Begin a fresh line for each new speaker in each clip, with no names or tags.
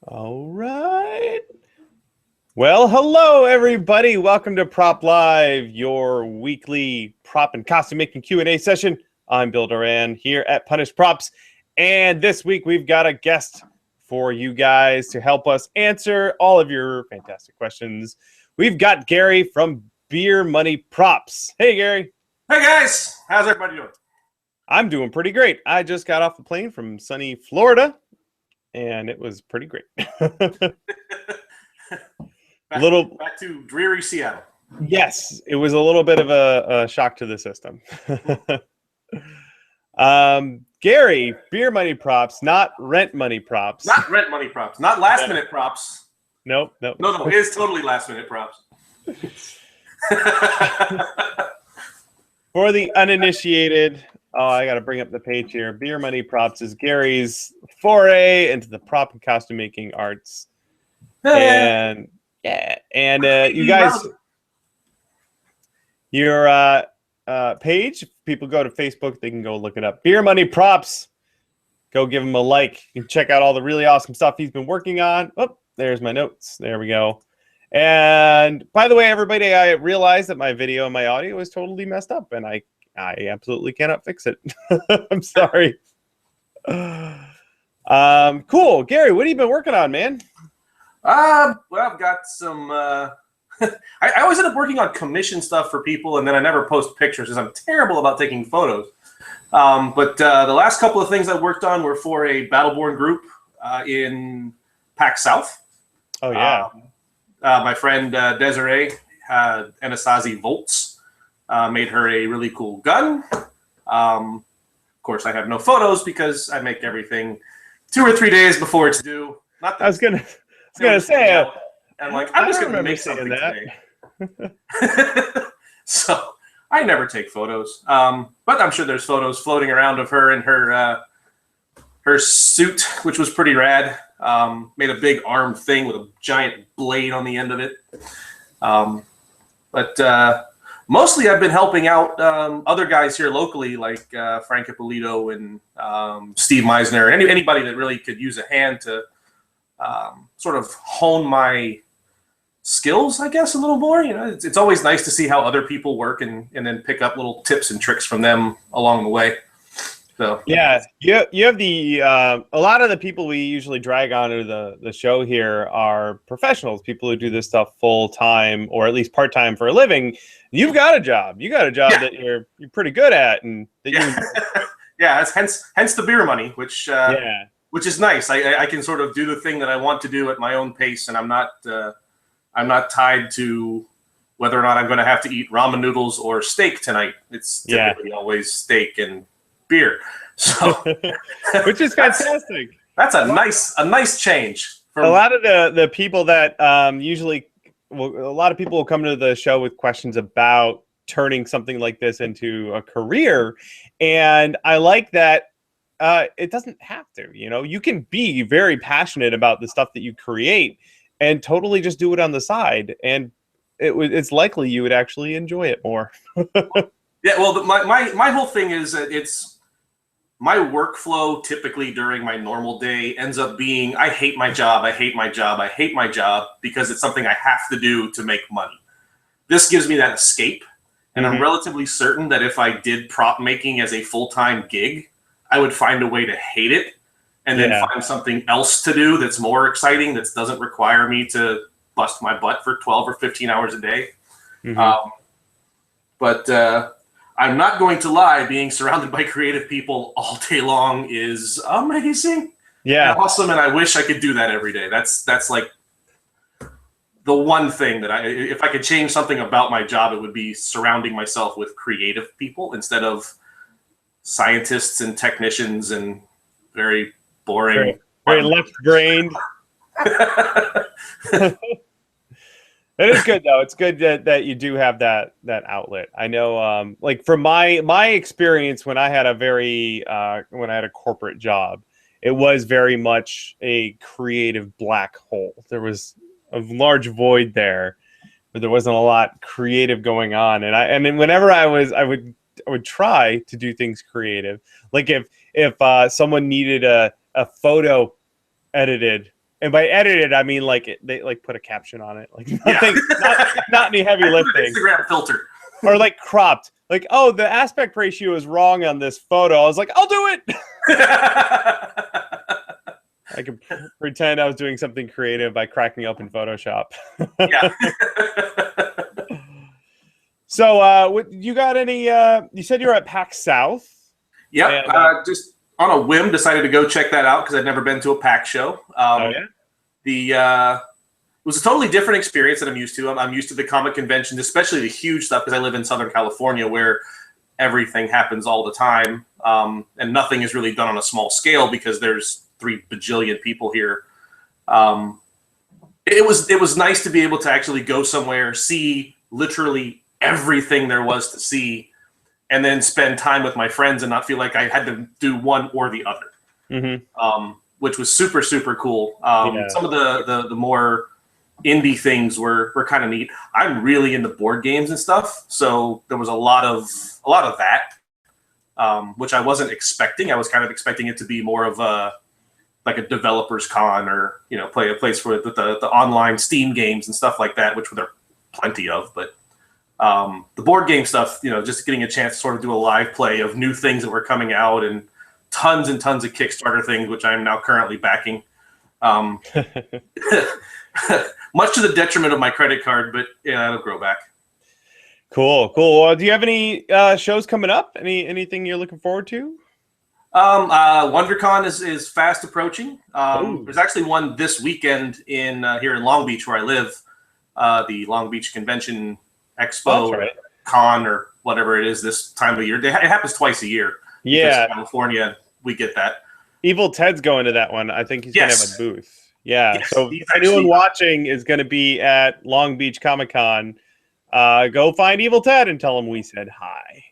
All right. Well, hello, everybody. Welcome to Prop Live, your weekly prop and costume making Q&A session. I'm Bill Duran here at Punish Props. And this week, we've got a guest for you guys to help us answer all of your fantastic questions. We've got Gary from Beer Money Props. Hey, Gary.
Hey, guys. How's everybody doing?
I'm doing pretty great. I just got off the plane from sunny Florida, and it was pretty great.
Back to dreary Seattle.
Yes, it was a little bit of a shock to the system. Gary, beer money props, not rent money props.
Not rent money props. Not last minute props.
Nope.
No, it is totally last minute props.
For the uninitiated, I got to bring up the page here. Beer money props is Gary's foray into the prop and costume making arts. And you guys, your page, people go to Facebook, they can go look it up. Beer Money Props. Go give him a like. You can check out all the really awesome stuff he's been working on. Oh, there's my notes. There we go. And by the way, everybody, I realized that my video and my audio is totally messed up, and I absolutely cannot fix it. I'm sorry. Cool. Gary, what have you been working on, man?
Well, I've got some. I always end up working on commission stuff for people, and then I never post pictures because I'm terrible about taking photos. But the last couple of things I worked on were for a Battleborn group in Pac South.
Oh, yeah.
My friend Desiree Anasazi Volts made her a really cool gun. Of course, I have no photos because I make everything 2 or 3 days before it's due. Not that
I was gonna say,
and like I'm just gonna make something today. So I never take photos, but I'm sure there's photos floating around of her in her suit, which was pretty rad. Made a big arm thing with a giant blade on the end of it. But mostly I've been helping out other guys here locally, like Frank Ippolito and Steve Meisner, and anybody that really could use a hand to sort of hone my skills, I guess, a little more. You know, it's always nice to see how other people work and then pick up little tips and tricks from them along the way. So
yeah, you have the a lot of the people we usually drag onto the show here are professionals, people who do this stuff full time or at least part time for a living. You've got a job. You got a job that you're pretty good at, and that you
yeah, hence the beer money, which is nice. I can sort of do the thing that I want to do at my own pace, and I'm not tied to whether or not I'm going to have to eat ramen noodles or steak tonight. It's typically always steak and beer. So
which is fantastic.
That's a nice change.
A lot of the people that usually, well, a lot of people will come to the show with questions about turning something like this into a career, and I like that. It doesn't have to, you know, you can be very passionate about the stuff that you create and totally just do it on the side. And it's likely you would actually enjoy it more.
Yeah. Well, my whole thing is that it's my workflow typically during my normal day ends up being, I hate my job. I hate my job. I hate my job because it's something I have to do to make money. This gives me that escape. And I'm relatively certain that if I did prop making as a full-time gig, I would find a way to hate it and then find something else to do that's more exciting, that doesn't require me to bust my butt for 12 or 15 hours a day. But I'm not going to lie, being surrounded by creative people all day long is amazing.
Yeah.
And awesome, and I wish I could do that every day. That's like the one thing that if I could change something about my job, it would be surrounding myself with creative people instead of scientists and technicians and very boring,
very left-brained. It is good though. It's good that you do have that outlet. I know, like from my experience when I had a corporate job, it was very much a creative black hole. There was a large void there, but there wasn't a lot creative going on. And then whenever I would try to do things creative, like if someone needed a photo edited And by edited, I mean like they like put a caption on it, like nothing,
Yeah.
not any heavy lifting.
Instagram filter.
Or like cropped, like, oh, the aspect ratio is wrong on this photo. I was like, I'll do it. I could pretend I was doing something creative by cracking up in Photoshop.
Yeah.
So, you got any? You said you were at Pac South.
Yep.
And,
just on a whim, decided to go check that out because I'd never been to a Pac show.
oh yeah.
It was a totally different experience that I'm used to. I'm used to the comic conventions, especially the huge stuff, because I live in Southern California where everything happens all the time, and nothing is really done on a small scale because there's 3 bajillion people here. It was nice to be able to actually go somewhere, see literally everything there was to see, and then spend time with my friends and not feel like I had to do one or the other, which was super, super cool. Some of the more indie things were kind of neat. I'm really into board games and stuff, so there was a lot of that, which I wasn't expecting. I was kind of expecting it to be more of a developers con, or play a place for the online Steam games and stuff like that, which there are plenty of. But the board game stuff, just getting a chance to sort of do a live play of new things that were coming out, and tons of Kickstarter things, which I'm now currently backing. Much to the detriment of my credit card, but yeah, it'll grow back.
Cool. Well, do you have any shows coming up? Anything you're looking forward to?
WonderCon is fast approaching. There's actually one this weekend here in Long Beach, where I live. The Long Beach Convention Expo, right. Con, or whatever it is this time of year. It happens twice a year.
Yeah,
California, we get that.
Evil Ted's going to that one. I think he's going to have a booth. Yeah,
yes,
so if anyone watching is going to be at Long Beach Comicon, go find Evil Ted and tell him we said hi.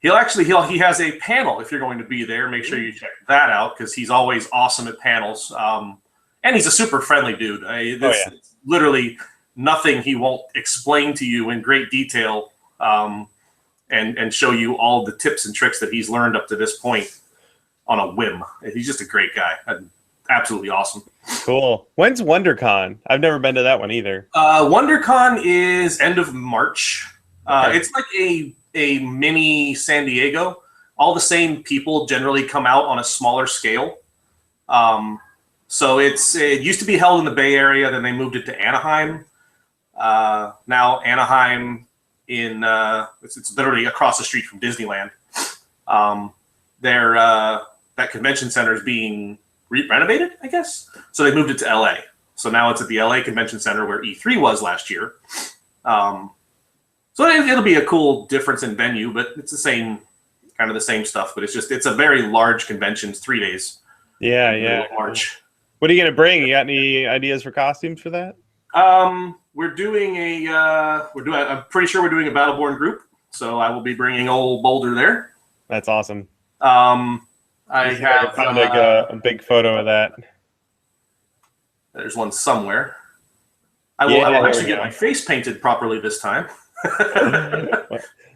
He has a panel if you're going to be there. Make sure you check that out, because he's always awesome at panels. And he's a super friendly dude. It's literally nothing he won't explain to you in great detail, and show you all the tips and tricks that he's learned up to this point on a whim. He's just a great guy. Absolutely awesome.
Cool. When's WonderCon? I've never been to that one either.
WonderCon is end of March.
Okay.
It's like a mini San Diego. All the same people generally come out on a smaller scale. So it used to be held in the Bay Area, then they moved it to Anaheim. Now Anaheim it's literally across the street from Disneyland. That convention center is being renovated, I guess. So they moved it to LA. So now it's at the LA Convention Center where E3 was last year. So it'll be a cool difference in venue, but it's kind of the same stuff. But it's a very large convention. It's 3 days.
Yeah.
March.
What are you gonna bring? You got any ideas for costumes for that?
I'm pretty sure we're doing a Battleborn group. So I will be bringing old Boulder there.
That's awesome.
I have
found a big photo of that.
There's one somewhere. I will actually get my face painted properly this time.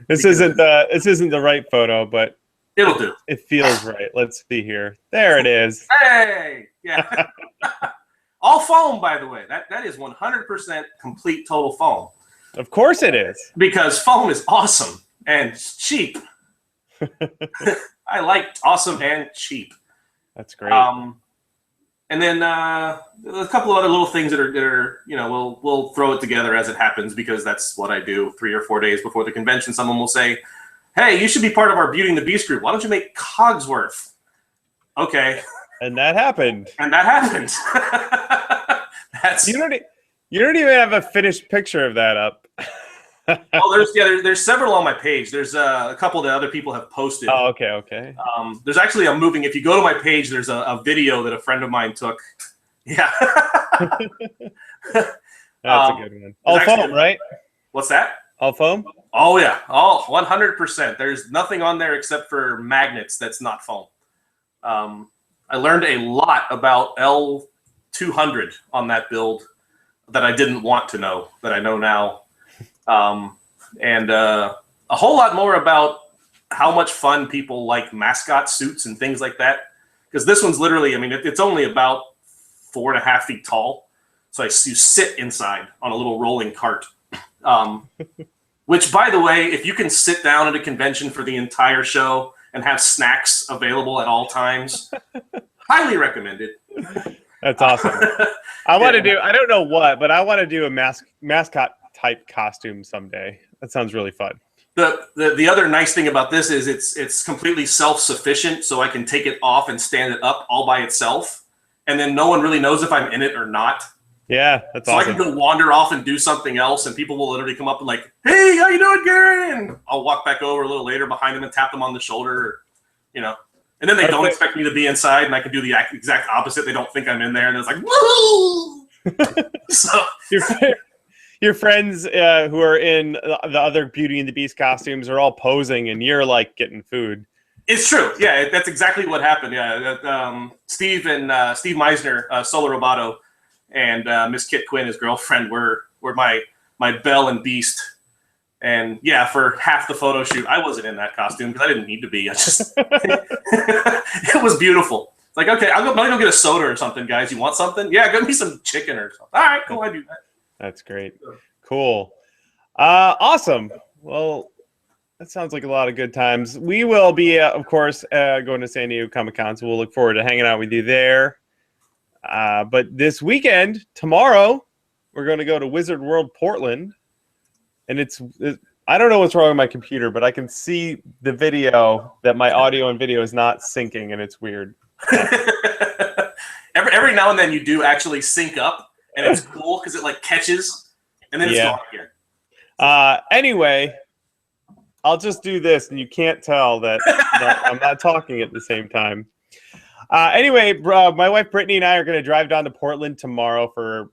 This isn't the right photo, but
it'll do.
It feels right. Let's see here. There it is.
Hey, yeah. All foam, by the way. That is 100% complete total foam.
Of course it is.
Because foam is awesome and cheap. I like awesome and cheap.
That's great.
And then a couple of other little things that are we'll throw it together as it happens, because that's what I do. 3 or 4 days before the convention, someone will say, "Hey, you should be part of our Beauty and the Beast group. Why don't you make Cogsworth?" Okay.
And that happened. You don't even have a finished picture of that up.
There's several on my page. There's a couple that other people have posted.
Oh, okay.
There's actually if you go to my page, there's a video that a friend of mine took. Yeah.
That's a good one. All foam, right?
What's that?
All foam?
Oh, yeah. 100%. There's nothing on there except for magnets that's not foam. I learned a lot about L200 on that build that I didn't want to know, that I know now. And a whole lot more about how much fun people like mascot suits and things like that. Because this one's literally, it's only about 4.5 feet tall. So you sit inside on a little rolling cart. Which, by the way, if you can sit down at a convention for the entire show and have snacks available at all times, highly recommended.
That's awesome. I want to do, I don't know what, but I want to do a mascot type costume someday. That sounds really fun.
The other nice thing about this is it's completely self-sufficient, so I can take it off and stand it up all by itself, and then no one really knows if I'm in it or not.
Yeah, that's
so
awesome.
I can go wander off and do something else, and people will literally come up and like, "Hey, how you doing, Gary?" And I'll walk back over a little later behind them and tap them on the shoulder, or, you know. And then they don't expect me to be inside, and I can do the exact opposite. They don't think I'm in there, and it's like, woo! So
your friends who are in the other Beauty and the Beast costumes are all posing, and you're like getting food.
It's true. Yeah, that's exactly what happened. Yeah, Steve Meisner, SoloRoboto, and Miss Kit Quinn, his girlfriend, were my Belle and Beast. And yeah, for half the photo shoot, I wasn't in that costume because I didn't need to be. I just it was beautiful. It's like, okay, I'm gonna go get a soda or something, guys. You want something? Yeah, get me some chicken or something. All right, cool. I do that.
That's great. Cool. Awesome. Well, that sounds like a lot of good times. We will be, of course, going to San Diego Comicon, so we'll look forward to hanging out with you there. But this weekend, tomorrow, we're going to go to Wizard World Portland. And I don't know what's wrong with my computer, but I can see the video that my audio and video is not syncing, and it's weird.
every now and then you do actually sync up, and it's cool because it like catches, and then it's gone again.
Anyway, I'll just do this, and you can't tell that I'm not talking at the same time. Anyway, my wife Brittany and I are going to drive down to Portland tomorrow for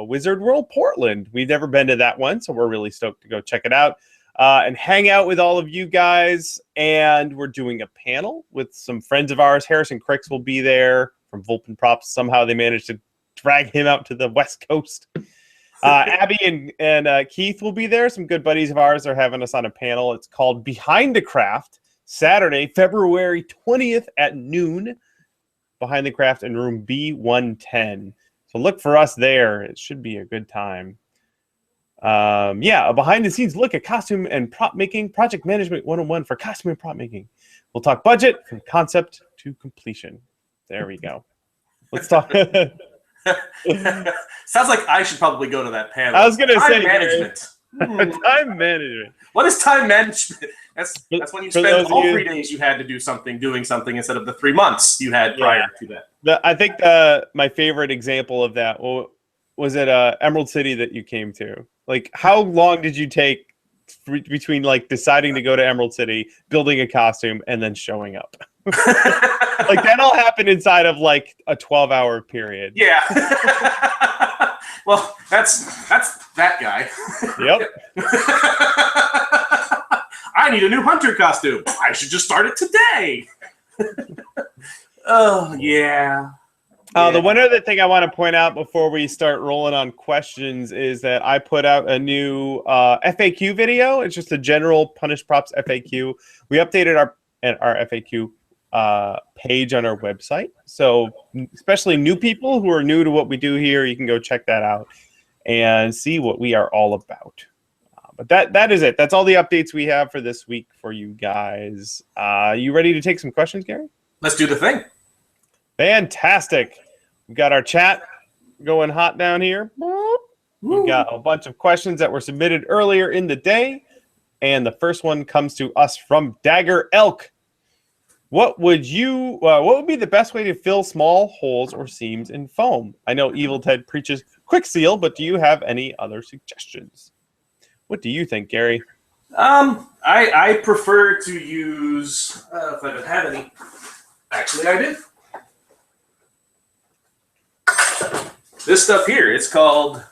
Wizard World Portland. We've never been to that one, so we're really stoked to go check it out and hang out with all of you guys. And we're doing a panel with some friends of ours. Harrison Cricks will be there from Vulpin Props. Somehow they managed to drag him out to the West Coast. Abby and Keith will be there. Some good buddies of ours are having us on a panel. It's called Behind the Craft, Saturday, February 20th at noon. Behind the Craft in room B110. So look for us there. It should be a good time. A behind-the-scenes look at costume and prop making, project management 101 for costume and prop making. We'll talk budget from concept to completion. There we go. Let's talk.
Sounds like I should probably go to that panel.
I was going to say
management.
Time management.
What is time management? That's when you spend all 3 days you had to doing something instead of the 3 months you had prior to that.
I think my favorite example of that was at Emerald City that you came to. Like, how long did you take between like deciding to go to Emerald City, building a costume, and then showing up? Like that all happened inside of like a 12-hour period.
Yeah. Well, that's that guy.
Yep.
I need a new hunter costume. I should just start it today. Oh, yeah.
The one other thing I want to point out before we start rolling on questions is that I put out a new FAQ video. It's just a general Punished Props FAQ. We updated our FAQ page on our website. So especially new people who are new to what we do here, you can go check that out and see what we are all about. But that is it. That's all the updates we have for this week for you guys. You ready to take some questions, Gary?
Let's do the thing.
Fantastic. We've got our chat going hot down here. We've got a bunch of questions that were submitted earlier in the day. And the first one comes to us from Dagger Elk. What would be the best way to fill small holes or seams in foam? I know Evil Ted preaches Kwik Seal, but do you have any other suggestions? What do you think, Gary?
I prefer to use, if I don't have any, actually I do. This stuff here, it's called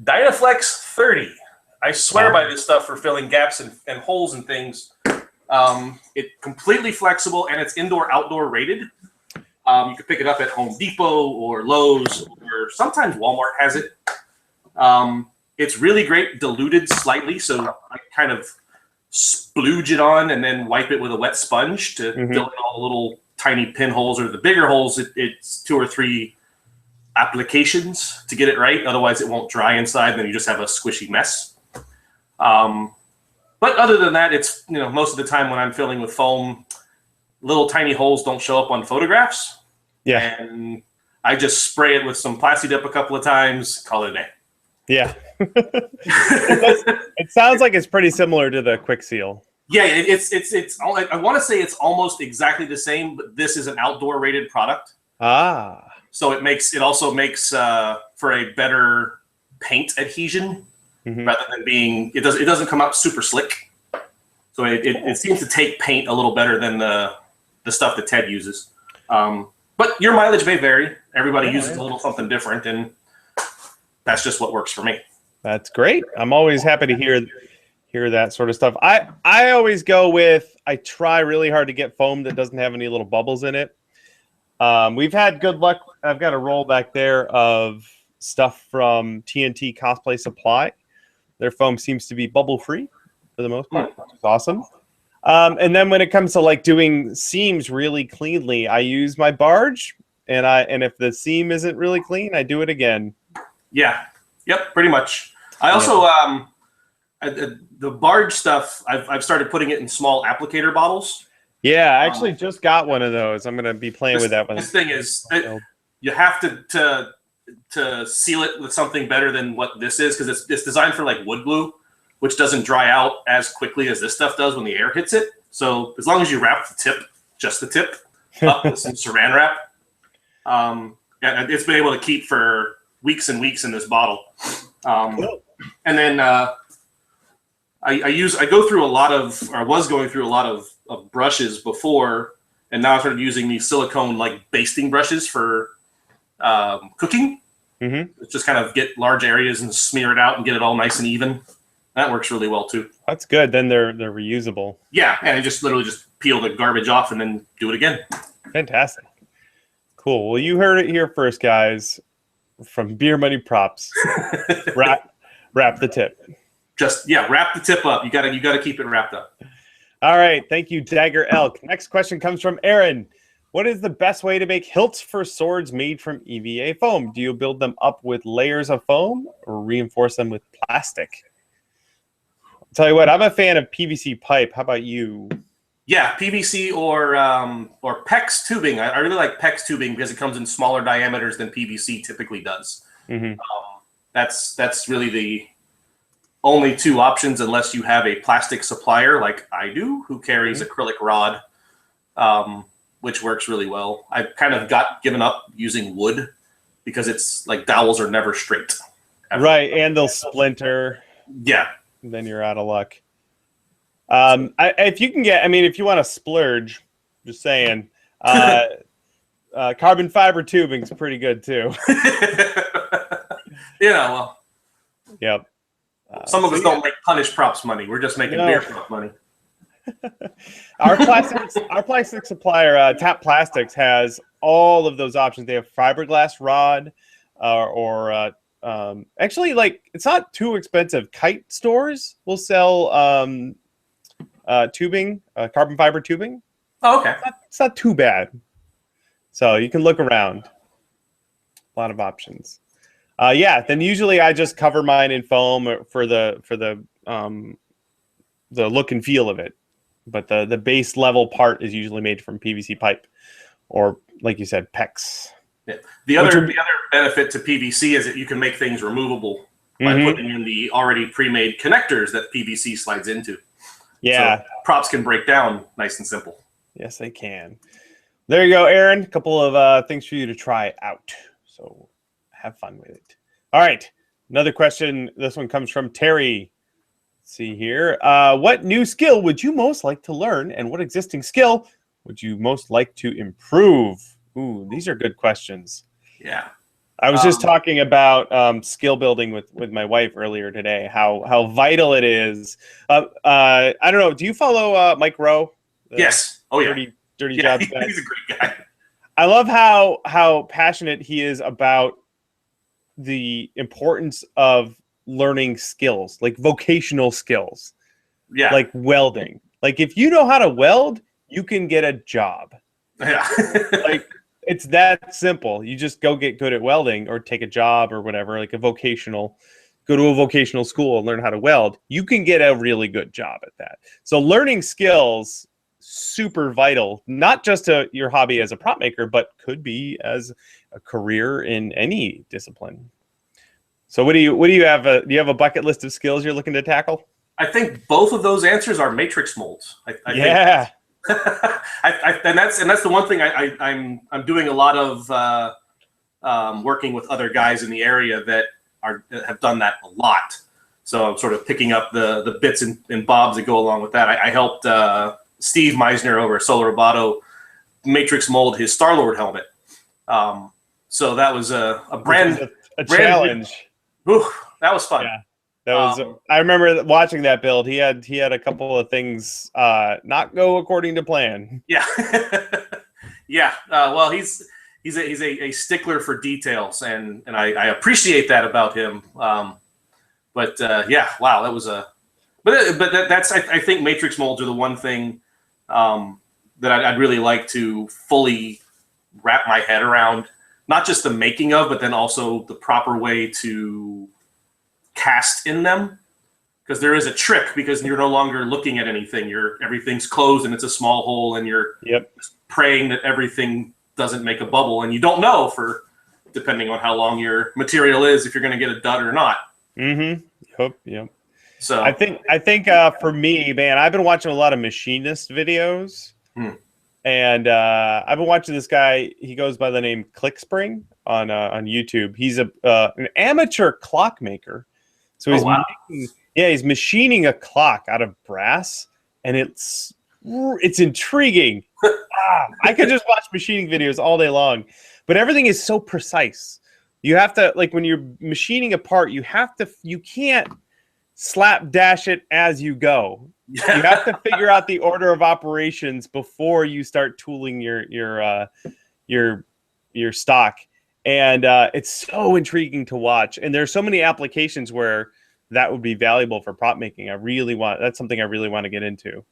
Dynaflex 30. I swear by this stuff for filling gaps and holes and things. It's completely flexible and it's indoor-outdoor rated. You can pick it up at Home Depot or Lowe's, or sometimes Walmart has it. It's really great, diluted slightly, so I kind of splooge it on and then wipe it with a wet sponge to fill in all the little tiny pinholes, or the bigger holes, it's 2 or 3 applications to get it right. Otherwise, it won't dry inside. Then you just have a squishy mess. But other than that, it's, you know, most of the time when I'm filling with foam, little tiny holes don't show up on photographs.
Yeah.
And I just spray it with some Plasti Dip a couple of times, call it a day.
Yeah. It sounds like it's pretty similar to the Kwik Seal.
Yeah, it's I want to say it's almost exactly the same, but this is an outdoor rated product.
Ah.
So it also makes for a better paint adhesion, rather than being, it doesn't come out super slick. So it seems to take paint a little better than the stuff that Ted uses. But your mileage may vary. Everybody uses a little something different, and that's just what works for me.
That's great. I'm always happy to hear that sort of stuff. I always go with, I try really hard to get foam that doesn't have any little bubbles in it. We've had good luck. I've got a roll back there of stuff from TNT Cosplay Supply. Their foam seems to be bubble free for the most part, which is awesome. And then when it comes to like doing seams really cleanly, I use my barge, and if the seam isn't really clean, I do it again.
Yeah. Yep. Pretty much. I also the barge stuff, I've started putting it in small applicator bottles.
Yeah, I actually just got one of those. I'm gonna be playing with that one.
This thing is, you have to seal it with something better than what this is, because it's designed for like wood glue, which doesn't dry out as quickly as this stuff does when the air hits it. So as long as you wrap the tip, just the tip, up with some saran wrap, yeah, it's been able to keep for weeks and weeks in this bottle. And then I go through a lot of, or was going through a lot of brushes before, and now I started using these silicone like basting brushes for cooking. Just kind of get large areas and smear it out and get it all nice and even. That works really well too.
That's good. Then they're reusable.
Yeah, and I just literally just peel the garbage off and then do it again.
Fantastic. Cool. Well, you heard it here first, guys. From Beer Money Props. wrap the tip.
Just wrap the tip up. You gotta keep it wrapped up.
All right. Thank you, Dagger Elk. Next question comes from Aaron. What is the best way to make hilts for swords made from EVA foam? Do you build them up with layers of foam or reinforce them with plastic? I'll tell you what, I'm a fan of PVC pipe. How about you?
Yeah, PVC or PEX tubing. I really like PEX tubing because it comes in smaller diameters than PVC typically does. That's really the only two options, unless you have a plastic supplier like I do, who carries acrylic rod, which works really well. I've kind of given up using wood because it's like dowels are never straight. Ever.
Right, and they'll splinter.
Yeah.
Then you're out of luck. If you can get, I mean, if you want to splurge, just saying, carbon fiber tubing is pretty good too.
Well.
Yep.
Some of us don't make Punish Props money. We're just making beer prop money.
Our plastic supplier, Tap Plastics, has all of those options. They have fiberglass rod, actually, like, it's not too expensive. Kite stores will sell tubing, carbon fiber tubing.
Oh, okay.
It's not too bad. So you can look around. A lot of options. Then usually I just cover mine in foam for the look and feel of it. But the base level part is usually made from PVC pipe, or like you said, PEX.
Yeah. The other benefit to PVC is that you can make things removable by putting in the already pre-made connectors that PVC slides into.
Yeah.
So props can break down nice and simple.
Yes, they can. There you go, Aaron. A couple of things for you to try out. So have fun with it. All right. Another question. This one comes from Terry. Let's see here. What new skill would you most like to learn, and what existing skill would you most like to improve? Ooh, these are good questions.
Yeah.
I was just talking about skill building with my wife earlier today, how vital it is. I don't know. Do you follow Mike Rowe?
Yes. Oh, yeah.
Dirty Jobs guy.
He's a great guy.
I love how passionate he is about the importance of learning skills, like vocational skills.
Yeah.
Like welding. Like if you know how to weld, you can get a job.
Yeah.
Like, it's that simple. You just go get good at welding or take a job or whatever, like go to a vocational school and learn how to weld. You can get a really good job at that. So learning skills, super vital, not just to your hobby as a prop maker, but could be as a career in any discipline. So what do you have? Do you have a bucket list of skills you're looking to tackle?
I think both of those answers are matrix molds. I
Yeah.
think and that's the one thing I'm doing a lot of working with other guys in the area that have done that a lot. So I'm sort of picking up the bits and bobs that go along with that. I helped Steve Meisner over at SoloRoboto matrix mold his Star-Lord helmet. So that was a brand
challenge.
Ooh, that was fun.
Yeah. That was. I remember watching that build. He had a couple of things not go according to plan.
Yeah, yeah. Well, he's a stickler for details, and I appreciate that about him. But yeah, wow, that was a. But that's I think matrix molds are the one thing that I'd really like to fully wrap my head around. Not just the making of, but then also the proper way to cast in them, because there is a trick, because you're no longer looking at anything. Everything's closed and it's a small hole, and you're praying that everything doesn't make a bubble, and you don't know depending on how long your material is if you're going to get a dud or not.
Mm-hmm. Yep. So I think for me, man, I've been watching a lot of machinist videos. And I've been watching this guy. He goes by the name Clickspring on YouTube. He's an amateur clockmaker. So he's machining a clock out of brass, and it's intriguing. I could just watch machining videos all day long, but everything is so precise. You have to, like, when you're machining a part, you can't slapdash it as you go. You have to figure out the order of operations before you start tooling your stock, and it's so intriguing to watch. And there's so many applications where that would be valuable for prop making. That's something I really want to get into.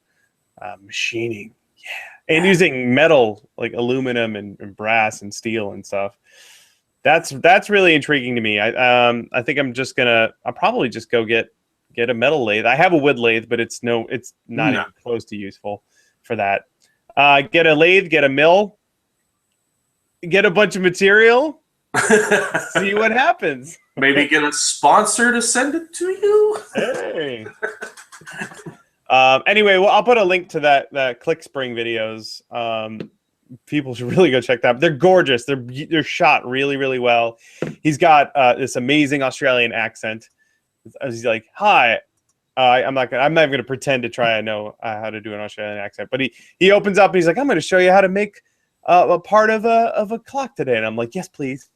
Machining, yeah, and using metal like aluminum and brass and steel and stuff. That's really intriguing to me. I think I'll probably just go get a metal lathe. I have a wood lathe, but it's not even close to useful for that. Get a lathe, get a mill, get a bunch of material, see what happens.
Maybe get a sponsor to send it to you.
Hey. Anyway, well, I'll put a link to that Clickspring videos. People should really go check that out. They're gorgeous. They're shot really, really well. He's got this amazing Australian accent. He's like, "Hi, I'm not even gonna pretend to try I know how to do an Australian accent." But he opens up and he's like, "I'm gonna show you how to make a part of a clock today." And I'm like, "Yes, please."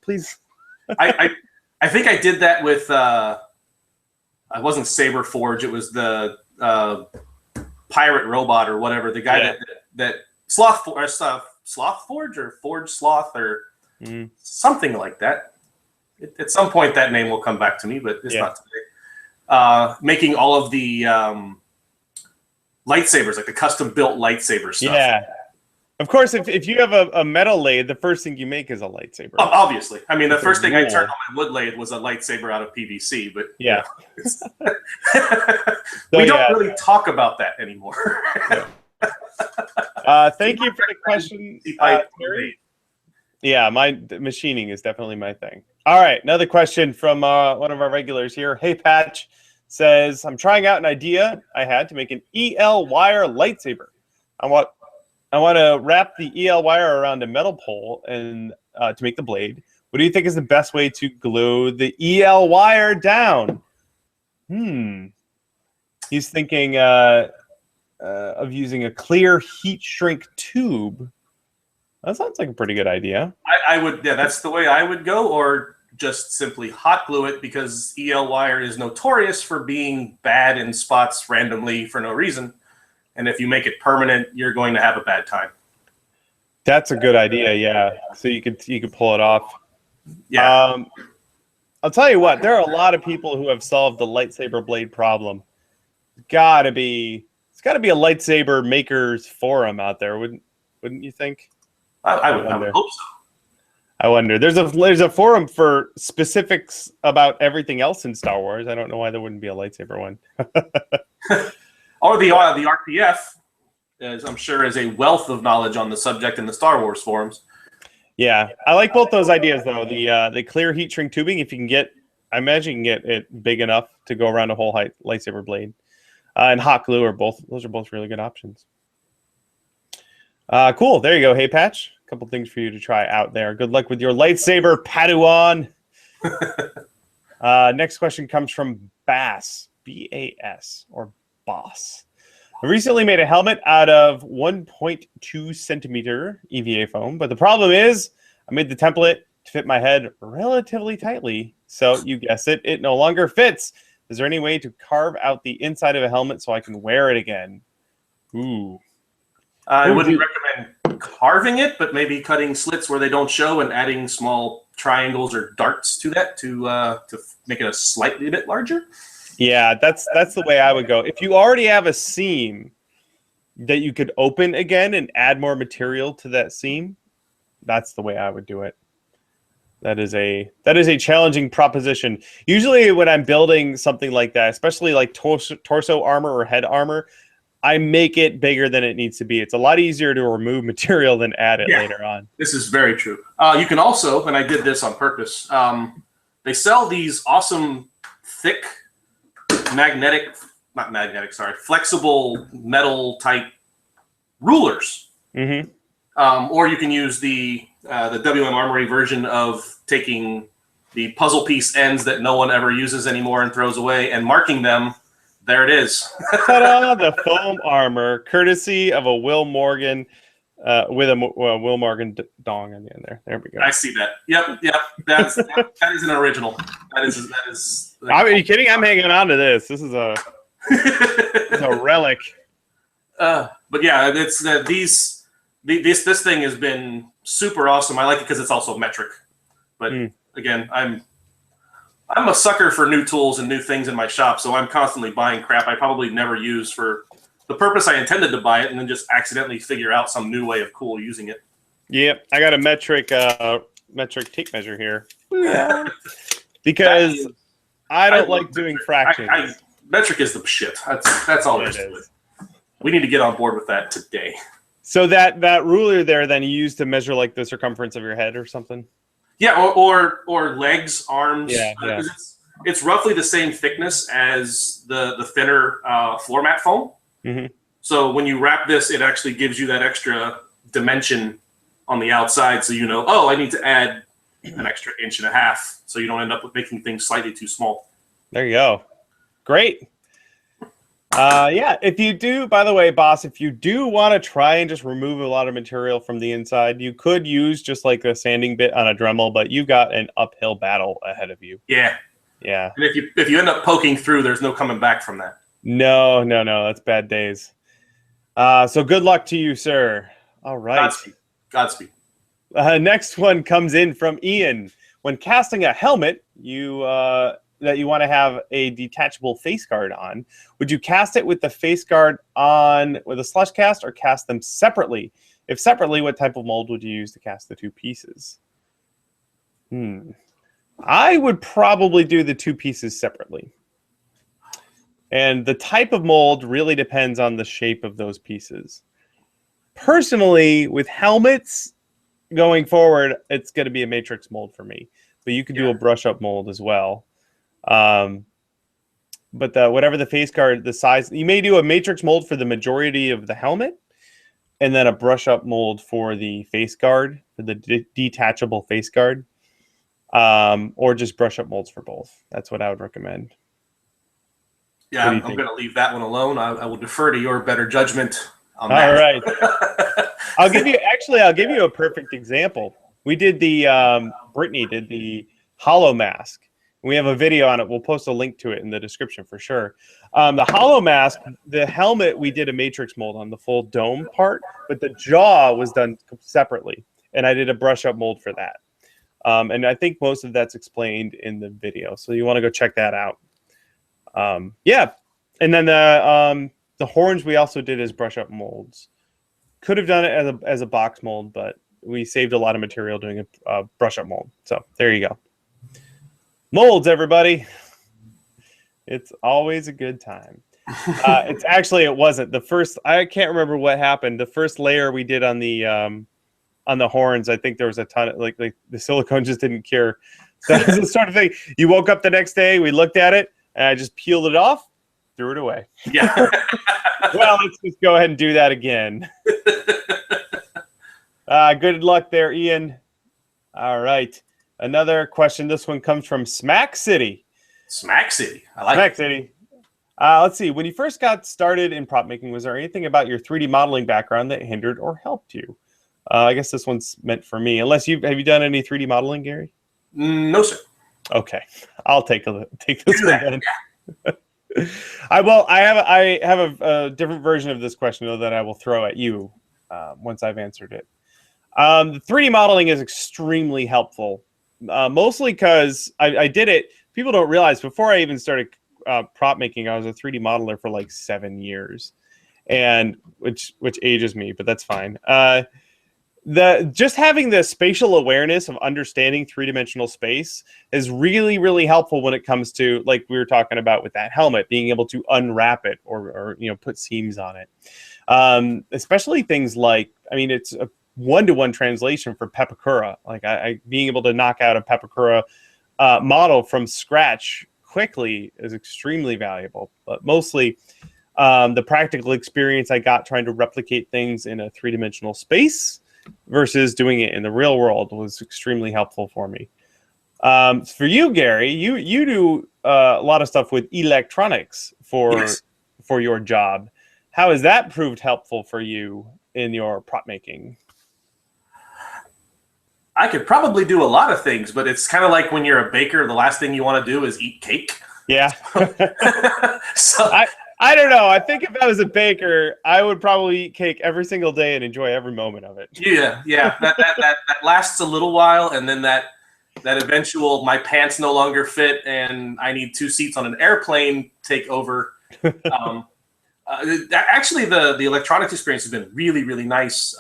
I think I did that with it wasn't Saber Forge. It was the Pirate Robot or whatever. The guy that Sloth Forge or Forge Sloth or something like that. At some point, that name will come back to me, but it's not today. Making all of the lightsabers, like the custom-built lightsaber stuff. Yeah.
Of course, if you have a metal lathe, the first thing you make is a lightsaber.
Oh, obviously. I mean, the first thing I turned on my wood lathe was a lightsaber out of PVC, but
yeah.
We don't really talk about that anymore.
Thank you for the question, Terry. Yeah, machining is definitely my thing. All right, another question from one of our regulars here. Hey, Patch says, I'm trying out an idea I had to make an EL wire lightsaber. I want to wrap the EL wire around a metal pole and to make the blade. What do you think is the best way to glue the EL wire down? He's thinking of using a clear heat shrink tube. That sounds like a pretty good idea.
I would, that's the way I would go, or just simply hot glue it, because EL wire is notorious for being bad in spots randomly for no reason. And if you make it permanent, you're going to have a bad time.
That's a good idea, yeah. So you could pull it off.
Yeah.
I'll tell you what, there are a lot of people who have solved the lightsaber blade problem. It's got to be a lightsaber makers forum out there, wouldn't you think?
I would hope so.
I wonder. There's a forum for specifics about everything else in Star Wars. I don't know why there wouldn't be a lightsaber one.
Or the RPF, as I'm sure, is a wealth of knowledge on the subject in the Star Wars forums.
Yeah, I like both those ideas though. The clear heat shrink tubing, if you can get, I imagine you can get it big enough to go around a whole lightsaber blade, and hot glue those are both really good options. Cool. There you go. Hey, Patch. A couple things for you to try out there. Good luck with your lightsaber, Padawan. Next question comes from Bass, B-A-S, or Boss. I recently made a helmet out of 1.2 centimeter EVA foam, but the problem is I made the template to fit my head relatively tightly. So you guessed it, it no longer fits. Is there any way to carve out the inside of a helmet so I can wear it again? Ooh.
I wouldn't recommend carving it, but maybe cutting slits where they don't show and adding small triangles or darts to that to make it a slightly bit larger.
Yeah, that's the way I would go. If you already have a seam that you could open again and add more material to that seam, that's the way I would do it. That is a challenging proposition. Usually when I'm building something like that, especially like torso armor or head armor, I make it bigger than it needs to be. It's a lot easier to remove material than add it later on.
This is very true. You can also, and I did this on purpose, they sell these awesome thick flexible metal type rulers.
Mm-hmm.
Or you can use the WM Armory version of taking the puzzle piece ends that no one ever uses anymore and throws away and marking them. There it is.
Ta-da! The foam armor, courtesy of a Will Morgan, with a Will Morgan dong on the end there. There we go.
I see that. Yep. That is an original. That is.
Are you kidding? I'm hanging on to this. This is a relic.
But yeah, it's this thing has been super awesome. I like it because it's also metric. But again, I'm a sucker for new tools and new things in my shop, so I'm constantly buying crap I probably never use for the purpose I intended to buy it, and then just accidentally figure out some new way of cool using it.
Yep, I got a metric tape measure here. Because I don't like doing fractions.
Metric is the shit. That's all there is to it. We need to get on board with that today.
So that ruler there, then you use to measure like the circumference of your head or something?
Yeah, or legs, arms.
Yeah.
It's roughly the same thickness as the thinner floor mat foam.
Mm-hmm.
So when you wrap this, it actually gives you that extra dimension on the outside. So you know, oh, I need to add an extra 1.5 inches, so you don't end up with making things slightly too small.
There you go. Great. Yeah, if you do, by the way, boss, if you do want to try and just remove a lot of material from the inside, you could use just like a sanding bit on a Dremel, but you've got an uphill battle ahead of you.
Yeah. And if you end up poking through, there's no coming back from that.
No, that's bad days. So good luck to you, sir. All right.
Godspeed.
Next one comes in from Ian. When casting a helmet, that you want to have a detachable face guard on, would you cast it with the face guard on with a slush cast or cast them separately? If separately, what type of mold would you use to cast the two pieces? I would probably do the two pieces separately. And the type of mold really depends on the shape of those pieces. Personally, with helmets going forward, it's going to be a matrix mold for me. But you could do a brush up mold as well. But whatever the face guard, the size, you may do a matrix mold for the majority of the helmet, and then a brush up mold for the face guard, for the detachable face guard, or just brush up molds for both. That's what I would recommend.
Yeah, I'm going to leave that one alone. I will defer to your better judgment on
that. All right. I'll give you a perfect example. We did Brittany did the hollow mask. We have a video on it. We'll post a link to it in the description for sure. The hollow mask, the helmet, we did a matrix mold on the full dome part, but the jaw was done separately. And I did a brush up mold for that. And I think most of that's explained in the video. So you want to go check that out. Yeah. And then the horns we also did as brush up molds. Could have done it as a box mold, but we saved a lot of material doing a brush up mold. So there you go. Molds, everybody. It's always a good time. It wasn't the first. I can't remember what happened. The first layer we did on the horns, I think there was a ton of like the silicone just didn't cure. So that's the sort of thing. You woke up the next day, we looked at it, and I just peeled it off, threw it away.
Yeah.
Well, let's just go ahead and do that again. Good luck there, Ian. All right. Another question. This one comes from Smack City.
Smack City. I like
Smack City. Let's see. When you first got started in prop making, was there anything about your 3D modeling background that hindered or helped you? I guess this one's meant for me. Unless have you done any 3D modeling, Gary?
No, sir.
Okay, I'll take this one then. I have a different version of this question though that I will throw at you once I've answered it. The 3D modeling is extremely helpful, mostly because I did it. People don't realize before I even started prop making, I was a 3D modeler for like 7 years, and which ages me, but that's fine. Just having the spatial awareness of understanding three-dimensional space is really, really helpful when it comes to, like we were talking about with that helmet, being able to unwrap it or put seams on it. Especially things like, I mean, it's a one-to-one translation for Pepakura. Like I being able to knock out a Pepakura model from scratch quickly is extremely valuable. But mostly the practical experience I got trying to replicate things in a three-dimensional space versus doing it in the real world was extremely helpful for me. For you, Gary, you do a lot of stuff with electronics for your job. How has that proved helpful for you in your prop making?
I could probably do a lot of things, but it's kind of like when you're a baker, the last thing you want to do is eat cake.
Yeah.
So
I don't know. I think if I was a baker, I would probably eat cake every single day and enjoy every moment of it.
Yeah. That lasts a little while, and then that eventual my pants no longer fit and I need 2 seats on an airplane take over. Actually, the electronics experience has been really, really nice.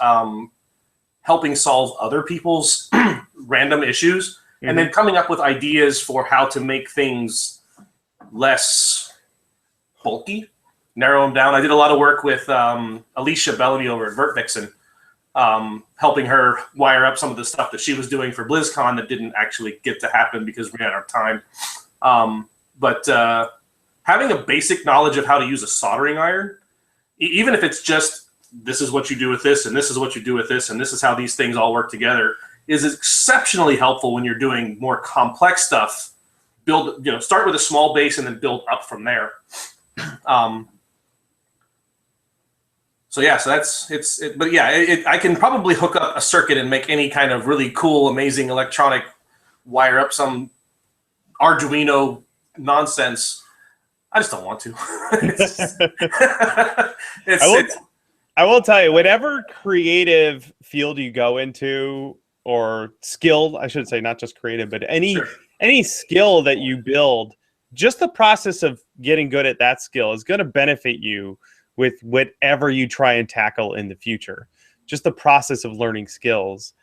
Helping solve other people's random issues, and then coming up with ideas for how to make things less bulky, narrow them down. I did a lot of work with Alicia Bellamy over at Vertvixen, helping her wire up some of the stuff that she was doing for BlizzCon that didn't actually get to happen because we ran out of time. But having a basic knowledge of how to use a soldering iron, even if it's just this is what you do with this, and this is what you do with this, and this is how these things all work together, is exceptionally helpful when you're doing more complex stuff. Start with a small base and then build up from there. So that's it. But yeah, I can probably hook up a circuit and make any kind of really cool, amazing electronic wire up some Arduino nonsense. I just don't want to.
I will tell you, whatever creative field you go into, or skill, I should say, not just creative, but any skill that you build, just the process of getting good at that skill is going to benefit you with whatever you try and tackle in the future. Just the process of learning skills.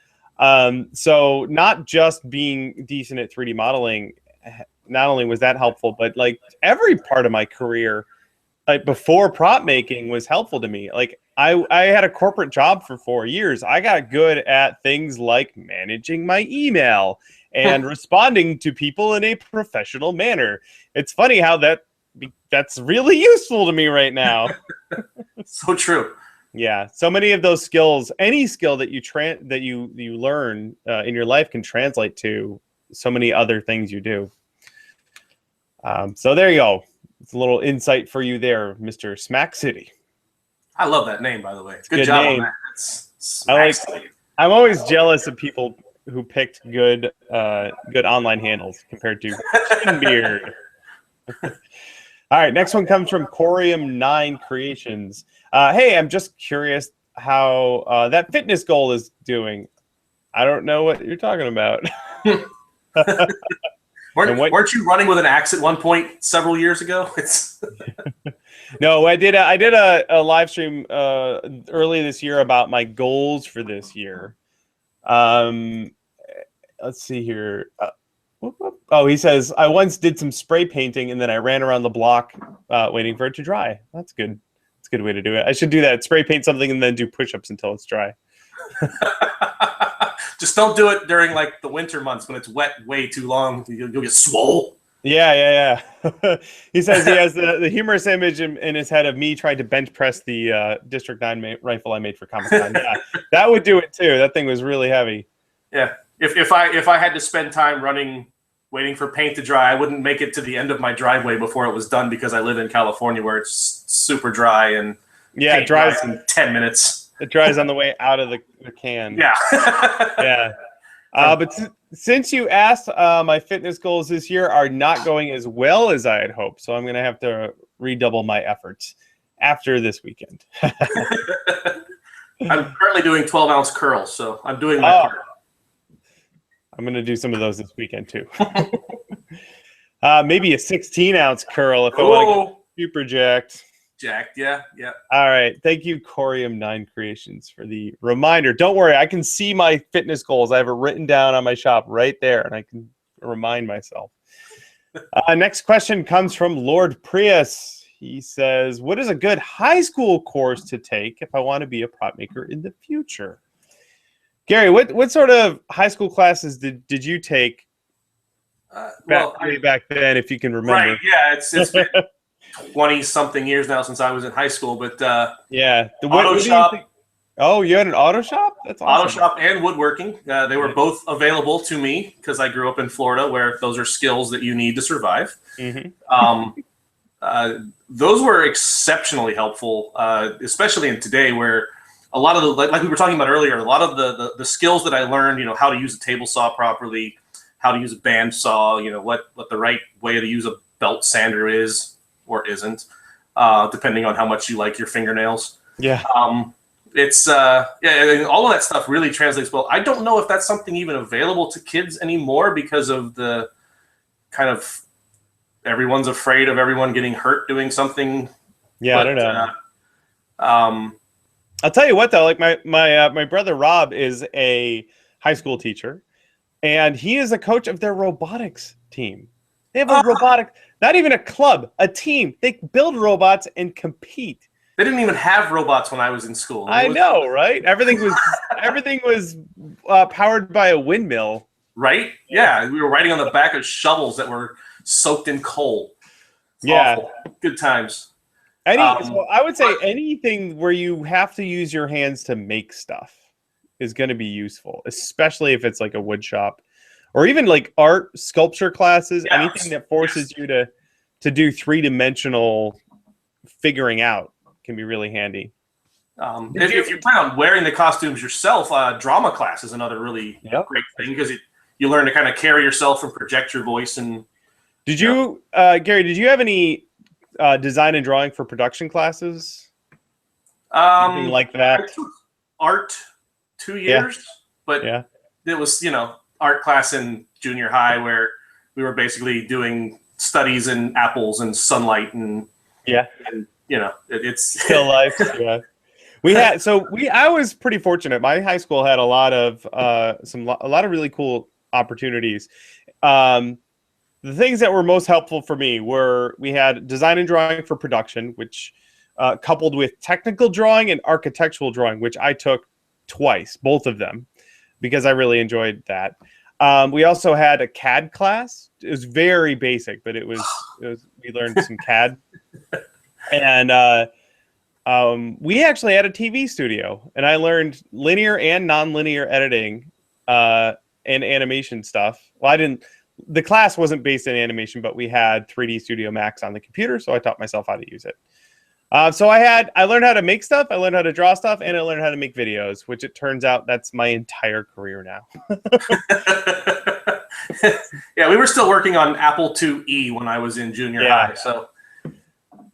So not just being decent at 3D modeling, not only was that helpful, but like every part of my career, like before prop making, was helpful to me. Like I had a corporate job for 4 years. I got good at things like managing my email and responding to people in a professional manner. It's funny how that's really useful to me right now.
So true.
Yeah, so many of those skills, any skill that you learn in your life can translate to so many other things you do. So there you go. It's a little insight for you there, Mr. Smack City.
I love that name, by the way. Good job
name.
on that. Smack City.
I'm always jealous of people who picked good online handles compared to Chin Beard. All right, next one comes from Corium9 Creations. Hey, I'm just curious how that fitness goal is doing. I don't know what you're talking about.
Weren't you running with an axe at one point several years ago?
No, I did a live stream early this year about my goals for this year. Let's see here. Oh, he says, I once did some spray painting and then I ran around the block waiting for it to dry. That's good. That's a good way to do it. I should do that. Spray paint something and then do push-ups until it's dry.
Just don't do it during like the winter months when it's wet way too long. You'll get swole.
Yeah. He says he has the humorous image in his head of me trying to bench press the District 9 rifle I made for Comicon. Yeah, that would do it too. That thing was really heavy.
Yeah. If I had to spend time waiting for paint to dry, I wouldn't make it to the end of my driveway before it was done because I live in California where it's super dry and
it dries
in 10 minutes.
It dries on the way out of the can.
Yeah.
Yeah. But since you asked, my fitness goals this year are not going as well as I had hoped, so I'm going to have to redouble my efforts after this weekend.
I'm currently doing 12-ounce curls, so I'm doing my part.
I'm going to do some of those this weekend, too. Maybe a 16-ounce curl if I want to get super jacked.
Jacked, yeah.
All right. Thank you, Corium9 Creations, for the reminder. Don't worry. I can see my fitness goals. I have it written down on my shop right there, and I can remind myself. Next question comes from Lord Prius. He says, what is a good high school course to take if I want to be a prop maker in the future? Gary, what sort of high school classes did you take way back then, if you can remember?
Right, yeah. It's been 20-something years now since I was in high school, but
yeah.
Auto shop.
Oh, you had an auto shop? That's awesome.
Auto shop and woodworking. They were both available to me because I grew up in Florida where those are skills that you need to survive.
Mm-hmm.
Those were exceptionally helpful, especially in today where a lot of the, like we were talking about earlier, a lot of the skills that I learned, how to use a table saw properly, how to use a band saw, what the right way to use a belt sander is or isn't, depending on how much you like your fingernails.
Yeah.
It's all of that stuff really translates well. I don't know if that's something even available to kids anymore because of the kind of everyone's afraid of everyone getting hurt doing something.
Yeah, I don't know. I'll tell you what though, like my brother Rob is a high school teacher, and he is a coach of their robotics team. They have a robotic, not even a club, a team. They build robots and compete.
They didn't even have robots when I was in school.
I know, right? Everything was powered by a windmill.
Right? Yeah, we were riding on the back of shovels that were soaked in coal. It's awful. Good times.
So I would say anything where you have to use your hands to make stuff is going to be useful, especially if it's like a wood shop or even like art sculpture classes. Yes. Anything that forces you to do three-dimensional figuring out can be really handy.
If you plan on wearing the costumes yourself, drama class is another really great thing because you learn to kind of carry yourself and project your voice. And
did you, Gary? Did you have any design and drawing for production classes? Anything like that?
I took art 2 years, but it was art class in junior high where we were basically doing studies in apples and sunlight and it's
still life. Yeah. I was pretty fortunate. My high school had a lot of really cool opportunities. The things that were most helpful for me were we had design and drawing for production, which coupled with technical drawing and architectural drawing, which I took twice, both of them, because I really enjoyed that. We also had a CAD class. It was very basic, but we learned some CAD. And we actually had a TV studio, and I learned linear and non-linear editing and animation stuff. Well, the class wasn't based in animation, but we had 3D Studio Max on the computer, so I taught myself how to use it. So I learned how to make stuff, I learned how to draw stuff, and I learned how to make videos, which it turns out that's my entire career now.
Yeah, we were still working on Apple IIe when I was in junior high, so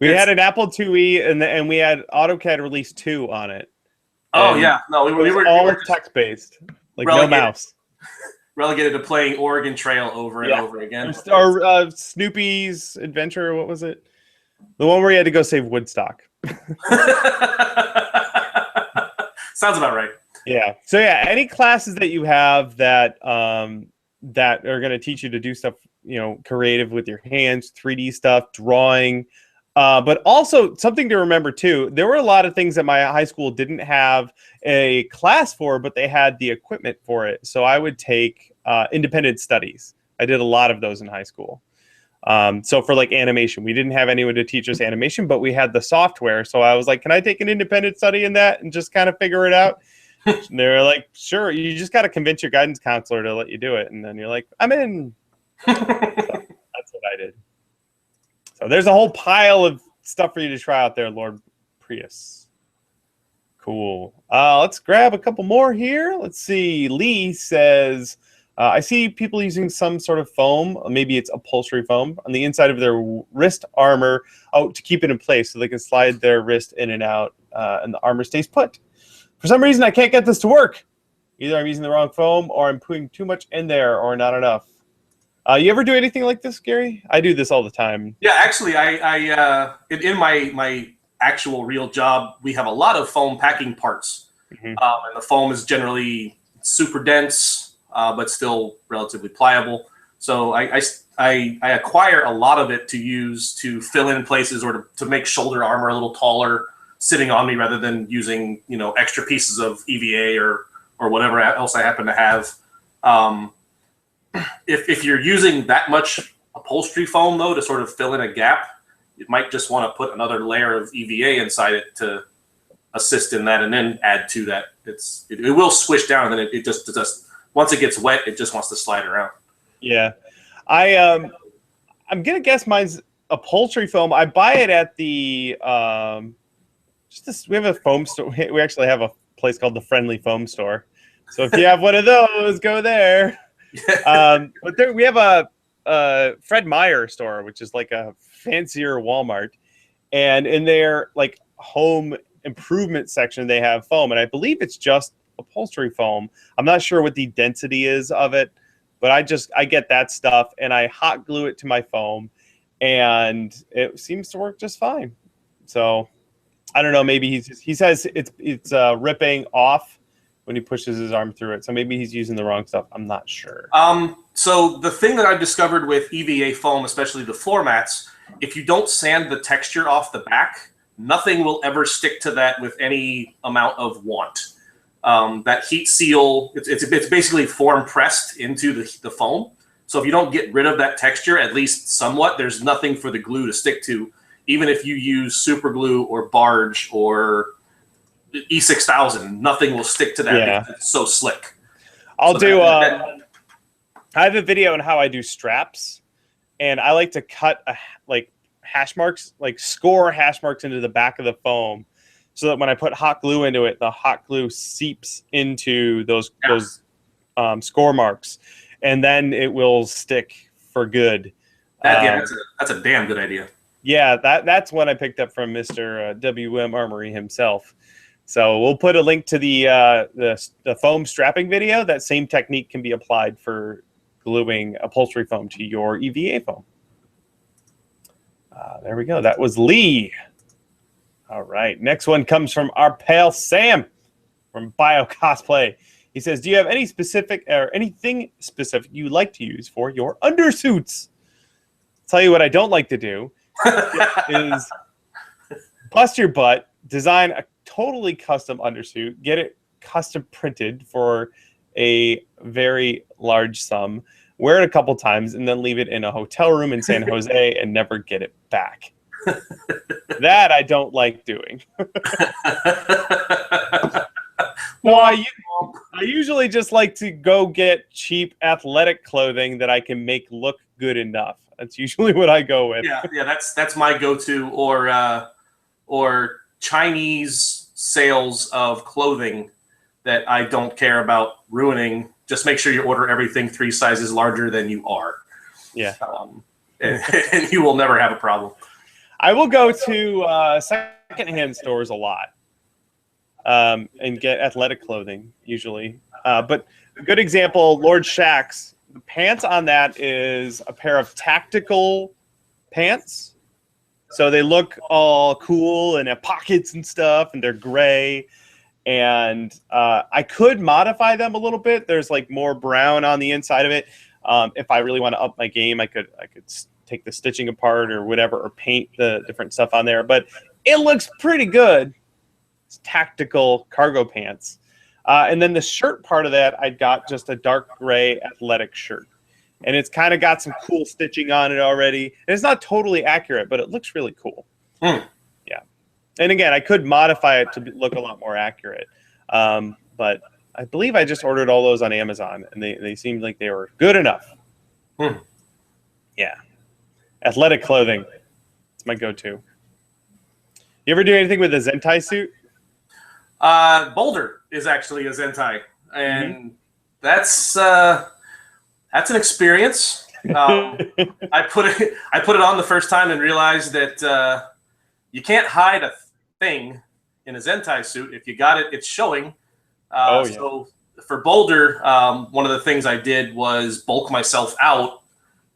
we had an Apple IIe, and we had AutoCAD Release 2 on it.
Oh yeah, no, we were
all text-based, like no mouse.
Relegated to playing Oregon Trail over and over again.
Or Snoopy's Adventure, what was it? The one where you had to go save Woodstock.
Sounds about right.
Yeah. So yeah, any classes that you have that that are going to teach you to do stuff, creative with your hands, 3D stuff, drawing, but also something to remember too. There were a lot of things that my high school didn't have a class for, but they had the equipment for it. So I would take independent studies. I did a lot of those in high school. So for like animation, we didn't have anyone to teach us animation, but we had the software. So I was like, can I take an independent study in that and just kind of figure it out? And they were like, sure. You just got to convince your guidance counselor to let you do it. And then you're like, I'm in. So that's what I did. So there's a whole pile of stuff for you to try out there, Lord Prius. Cool. Let's grab a couple more here. Let's see. Lee says, I see people using some sort of foam, maybe it's upholstery foam, on the inside of their wrist armor to keep it in place so they can slide their wrist in and out and the armor stays put. For some reason, I can't get this to work. Either I'm using the wrong foam or I'm putting too much in there or not enough. You ever do anything like this, Gary? I do this all the time.
Yeah, actually, I in my actual real job, we have a lot of foam packing parts. And the foam is generally super dense, but still relatively pliable. So I acquire a lot of it to use to fill in places or to make shoulder armor a little taller sitting on me rather than using, extra pieces of EVA or whatever else I happen to have. If you're using that much upholstery foam, though, to sort of fill in a gap, you might just want to put another layer of EVA inside it to assist in that and then add to that. It will squish down and then it just once it gthis wet, it just wants to slide around. Yeah.
I'm going to guess mine's upholstery foam. I buy it at the we have a foam store. We actually have a place called the Friendly Foam Store. So if you have one of those, go there. But there we have a Fred Meyer store, which is like a fancier Walmart, and in their like home improvement section, they have foam, and I believe it's just upholstery foam. I'm not sure what the density is of it, but I get that stuff and I hot glue it to my foam, and it seems to work just fine. So I don't know. Maybe he says it's ripping off when he pushes his arm through it. So maybe he's using the wrong stuff. I'm not sure.
So the thing that I've discovered with EVA foam, especially the floor mats, if you don't sand the texture off the back, nothing will ever stick to that with any amount of want. That heat seal, it's basically form pressed into the foam. So if you don't get rid of that texture, at least somewhat, there's nothing for the glue to stick to, even if you use super glue or barge or E6000, nothing will stick to that.
Yeah.
Because it's so slick.
I have a video on how I do straps, and I like to cut hash marks, like score hash marks into the back of the foam, so that when I put hot glue into it, the hot glue seeps into those score marks, and then it will stick for good.
That's a damn good idea.
Yeah, that's one I picked up from Mr. WM Armory himself. So we'll put a link to the foam strapping video. That same technique can be applied for gluing upholstery foam to your EVA foam. There we go. That was Lee. All right. Next one comes from our pal Sam from Bio Cosplay. He says, do you have any specific or anything specific you like to use for your undersuits? I'll tell you what I don't like to do is bust your butt, design a totally custom undersuit, get it custom printed for a very large sum, wear it a couple times, and then leave it in a hotel room in San Jose and never get it back. That I don't like doing. Well, I usually just like to go get cheap athletic clothing that I can make look good enough. That's usually what I go with.
Yeah, that's my go-to, or Chinese sales of clothing that I don't care about ruining. Just make sure you order everything 3 sizes larger than you are.
Yeah.
And you will never have a problem.
I will go to secondhand stores a lot and get athletic clothing usually. But a good example, Lord Shack's, the pants on that is a pair of tactical pants. So they look all cool and have pockets and stuff, and they're gray. and I could modify them a little bit. There's like more brown on the inside of it. If I really want to up my game, I could take the stitching apart or whatever, or paint the different stuff on there. But it looks pretty good. It's tactical cargo pants. And then the shirt part of that, I got just a dark gray athletic shirt. And it's kind of got some cool stitching on it already. And it's not totally accurate, but it looks really cool. Yeah. And again, I could modify it to look a lot more accurate. But I believe I just ordered all those on Amazon, and they seemed like they were good enough. Yeah. Athletic clothing. It's my go-to. You ever do anything with a Zentai suit?
Boulder is actually a Zentai, and that's an experience. I put it on the first time and realized that you can't hide a thing in a Zentai suit. If you got it, it's showing. So for Boulder, one of the things I did was bulk myself out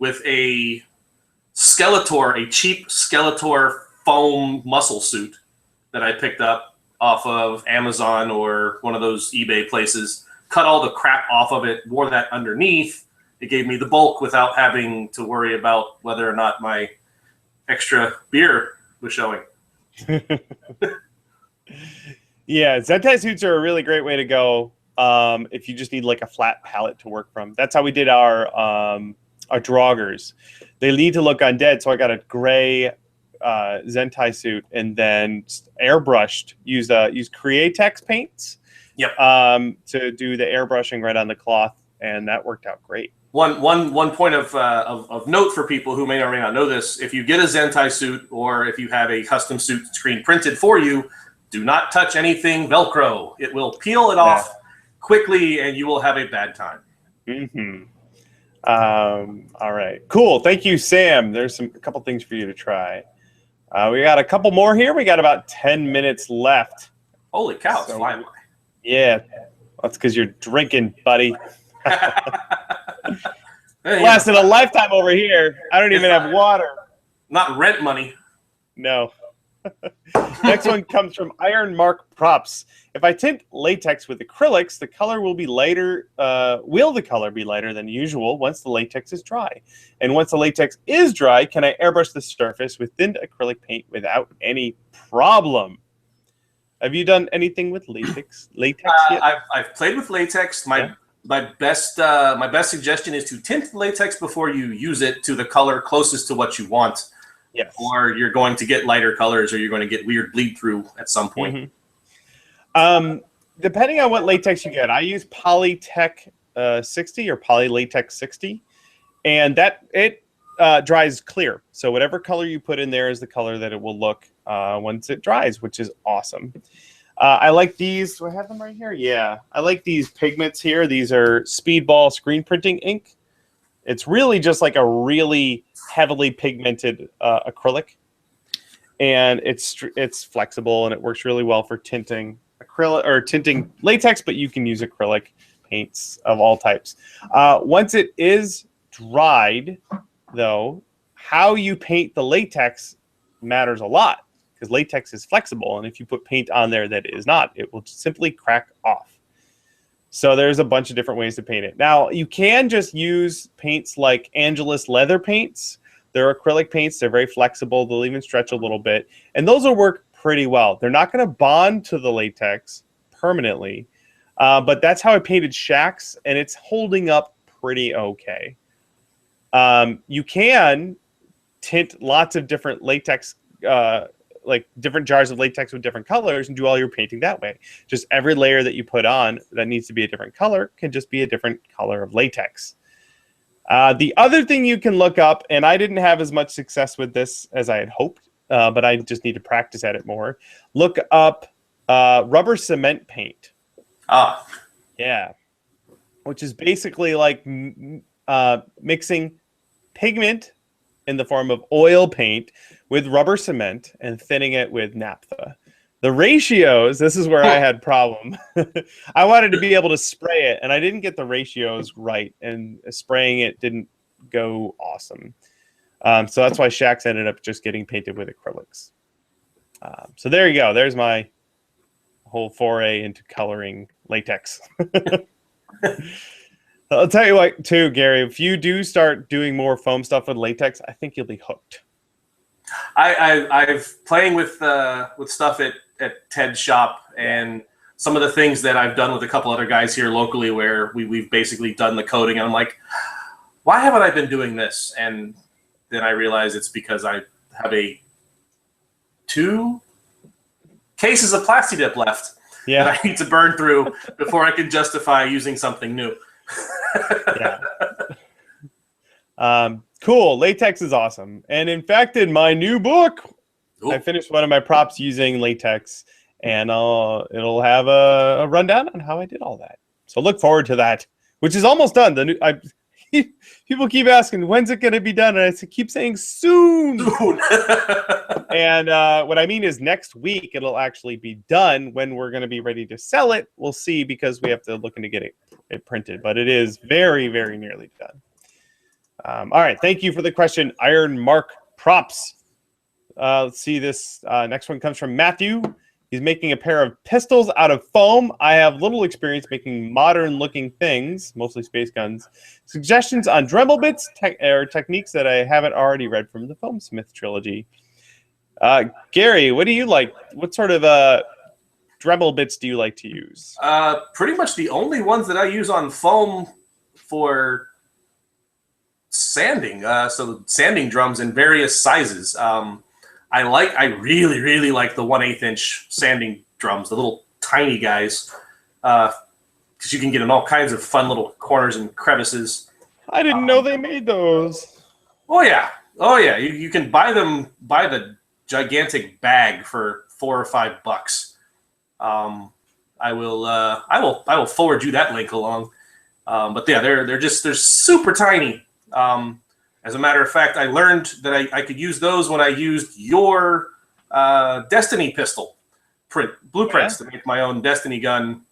with a Skeletor, a cheap Skeletor foam muscle suit that I picked up off of Amazon or one of those eBay places. Cut all the crap off of it, wore that underneath. It gave me the bulk without having to worry about whether or not my extra beer was showing.
Yeah, Zentai suits are a really great way to go if you just need like a flat palette to work from. That's how we did our draugrs. They need to look undead, so I got a gray Zentai suit and then airbrushed. Used Createx paints.
Yep.
To do the airbrushing right on the cloth, and that worked out great.
One point of note for people who may or may not know this: if you get a Zentai suit or if you have a custom suit screen printed for you, do not touch anything Velcro. It will peel it off quickly, and you will have a bad time.
All right, cool. Thank you, Sam. There's a couple things for you to try. We got a couple more here. We got about 10 minutes left.
Holy cow! So, flying by.
Yeah, that's because you're drinking, buddy. Lasted a lifetime over here. I don't even have water.
Not rent money.
No. Next one comes from Iron Mark Props. If I tint latex with acrylics, the color will be lighter. Will the color be lighter than usual once the latex is dry? And once the latex is dry, can I airbrush the surface with thinned acrylic paint without any problem? Have you done anything with latex yet?
I've played with latex. My best suggestion is to tint latex before you use it to the color closest to what you want.
Yes.
Or you're going to get lighter colors, or you're going to get weird bleed through at some point.
Depending on what latex you get, I use Polytech 60 or Polylatex 60, and that it dries clear. So whatever color you put in there is the color that it will look once it dries, which is awesome. I like these. Do I have them right here? Yeah. I like these pigments here. These are Speedball screen printing ink. It's really just like a really heavily pigmented acrylic. And it's flexible, and it works really well for tinting acrylic or tinting latex, but you can use acrylic paints of all types. Once it is dried, though, how you paint the latex matters a lot, because latex is flexible, and if you put paint on there that is not, it will simply crack off. So there's a bunch of different ways to paint it. Now, you can just use paints like Angelus leather paints. They're acrylic paints. They're very flexible. They'll even stretch a little bit. And those will work pretty well. They're not going to bond to the latex permanently. But that's how I painted Shaq's, and it's holding up pretty okay. You can tint lots of different latex, like different jars of latex with different colors, and do all your painting that way. Just every layer that you put on that needs to be a different color can just be a different color of latex. The other thing you can look up, and I didn't have as much success with this as I had hoped, but I just need to practice at it more. Look up rubber cement paint. Yeah. Which is basically like mixing pigment in the form of oil paint with rubber cement and thinning it with naphtha. The ratios, this is where I had problem. I wanted to be able to spray it, and I didn't get the ratios right, and spraying it didn't go awesome. So that's why Shaq's ended up just getting painted with acrylics. So there you go. There's my whole foray into coloring latex. I'll tell you what, too, Gary, if you do start doing more foam stuff with latex, I think you'll be hooked.
I've playing with stuff at Ted's shop, and some of the things that I've done with a couple other guys here locally where we've basically done the coating, and I'm like, why haven't I been doing this? And then I realize it's because I have 2 cases of Plasti Dip left that I need to burn through before I can justify using something new.
Cool. Latex is awesome. And in fact, in my new book, I finished one of my props using latex, and it'll have a rundown on how I did all that. So look forward to that, which is almost done. People keep asking, when's it going to be done? And I keep saying soon. And what I mean is next week, it'll actually be done. When we're going to be ready to sell it, we'll see, because we have to look into getting it printed. But it is very, very nearly done. All right. Thank you for the question, Iron Mark Props. Let's see. This next one comes from Matthew. He's making a pair of pistols out of foam. I have little experience making modern-looking things, mostly space guns. Suggestions on Dremel bits or techniques that I haven't already read from the Foam Smith trilogy. Gary, what do you like? What sort of Dremel bits do you like to use?
Pretty much the only ones that I use on foam for sanding. So sanding drums in various sizes. I really, really like the 1/8 inch sanding drums, the little tiny guys, because you can get in all kinds of fun little corners and crevices.
I didn't know they made those.
Oh yeah. You can buy the gigantic bag for $4 or $5. I will forward you that link along. But yeah, they're super tiny. As a matter of fact, I learned that I could use those when I used your Destiny pistol blueprints to make my own Destiny gun.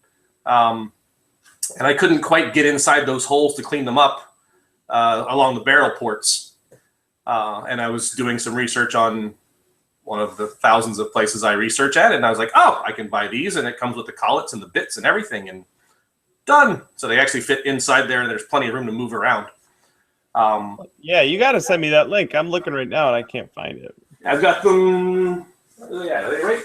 And I couldn't quite get inside those holes to clean them up along the barrel ports. And I was doing some research on one of the thousands of places I research at, and I was like, oh, I can buy these, and it comes with the collets and the bits and everything, and done. So they actually fit inside there, and there's plenty of room to move around.
Yeah, you got to send me that link. I'm looking right now, and I can't find it.
I've got them. Yeah, are they right?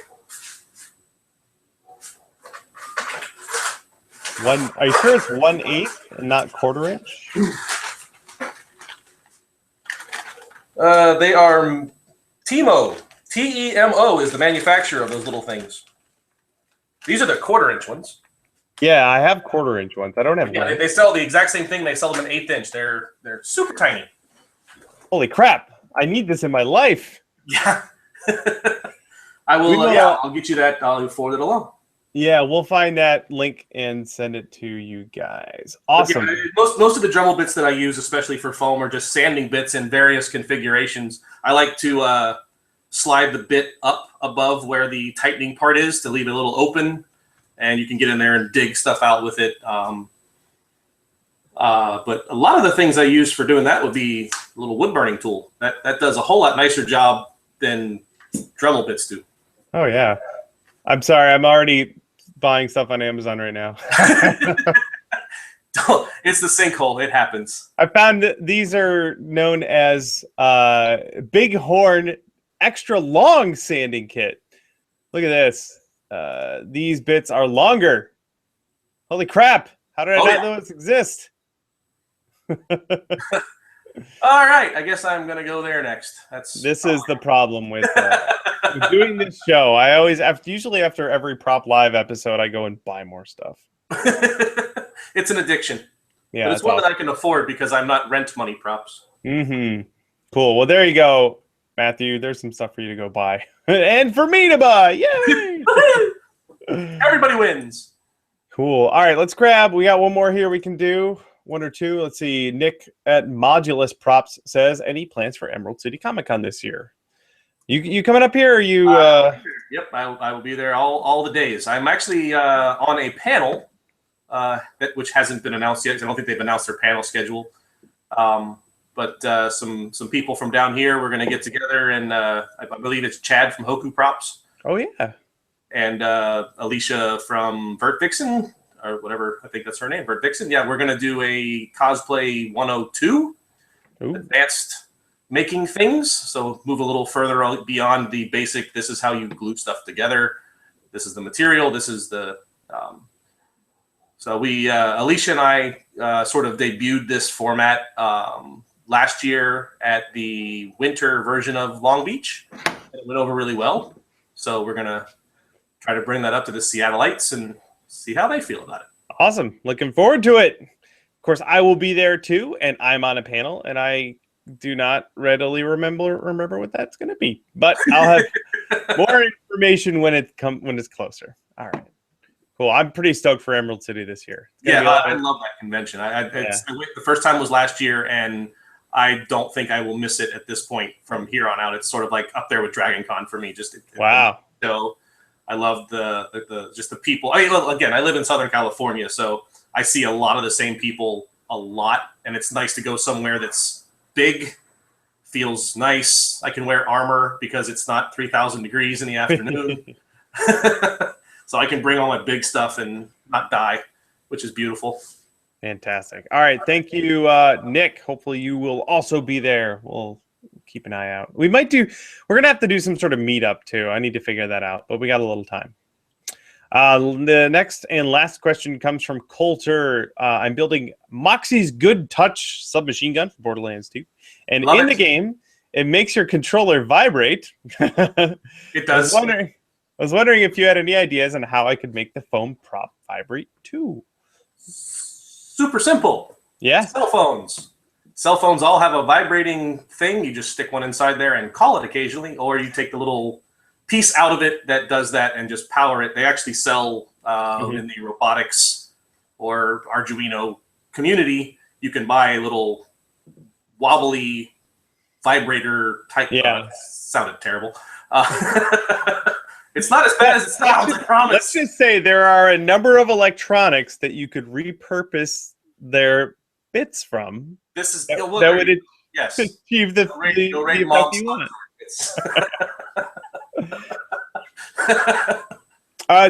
Are you sure it's 1/8 and not 1/4 inch?
They are Temo. Temo is the manufacturer of those little things. These are the 1/4 inch ones.
Yeah, I have 1/4 inch ones. I don't have.
Yeah, they sell the exact same thing. They sell them in 1/8 inch. They're super tiny.
Holy crap! I need this in my life.
Yeah. I will. Yeah, I'll get you that. I'll forward it along.
Yeah, we'll find that link and send it to you guys. Awesome.
Yeah, most of the Dremel bits that I use, especially for foam, are just sanding bits in various configurations. I like to slide the bit up above where the tightening part is to leave it a little open, and you can get in there and dig stuff out with it. But a lot of the things I use for doing that would be a little wood burning tool. That does a whole lot nicer job than Dremel bits do.
Oh, yeah. I'm sorry. I'm already buying stuff on Amazon right now.
It's the sinkhole. It happens.
I found that these are known as Bighorn Extra Long Sanding Kit. Look at this. These bits are longer. Holy crap. How did I not know this exists?
All right. I guess I'm going to go there next.
This is the problem with doing this show. I always, usually after every Prop Live episode, I go and buy more stuff.
It's an addiction.
Yeah,
but it's one that I can afford because I'm not rent money props.
Mm-hmm. Cool. Well, there you go, Matthew. There's some stuff for you to go buy. And for me to buy. Yay!
Everybody wins.
Cool. All right, let's grab. We got one more here we can do. One or two. Let's see. Nick at Modulus Props says, any plans for Emerald City Comicon this year? You coming up here? Or you?
Yep, I will be there all the days. I'm actually on a panel, which hasn't been announced yet. I don't think they've announced their panel schedule. But some people from down here, we're going to get together, and I believe it's Chad from Hoku Props.
Oh yeah.
and Alicia from Vert Vixen, or whatever, I think that's her name, Vert Vixen. Yeah, we're going to do a cosplay 102, advanced making things. So move a little further beyond the basic, this is how you glue stuff together. This is the material. This is the... So Alicia and I sort of debuted this format last year at the winter version of Long Beach. It went over really well. So we're going to try to bring that up to the Seattleites and see how they feel about it.
Awesome. Looking forward to it. Of course, I will be there too, and I'm on a panel, and I do not readily remember what that's going to be. But I'll have more information when it's closer. All right. Cool. I'm pretty stoked for Emerald City this year.
Yeah, I love that convention. The first time was last year, and I don't think I will miss it at this point from here on out. It's sort of like up there with Dragon Con for me.
Wow.
So I love just the people. I mean, again, I live in Southern California, so I see a lot of the same people a lot, and it's nice to go somewhere that's big, feels nice. I can wear armor because it's not 3,000 degrees in the afternoon. So I can bring all my big stuff and not die, which is beautiful.
Fantastic. All right. Thank you, Nick. Hopefully you will also be there. We'll keep an eye out. We're going to have to do some sort of meetup too. I need to figure that out, but we got a little time. The next and last question comes from Coulter. I'm building Moxie's Good Touch submachine gun for Borderlands 2. And in the game, it makes your controller vibrate.
It does.
I was wondering if you had any ideas on how I could make the foam prop vibrate too.
Super simple.
Yeah.
Cell phones. Cell phones all have a vibrating thing. You just stick one inside there and call it occasionally, or you take the little piece out of it that does that and just power it. They actually sell in the robotics or Arduino community. You can buy a little wobbly vibrator type. Sounded terrible. It's not as bad as it sounds, I promise.
Let's just say there are a number of electronics that you could repurpose their bits from.
This is
that would
yes.
achieve the effect you want.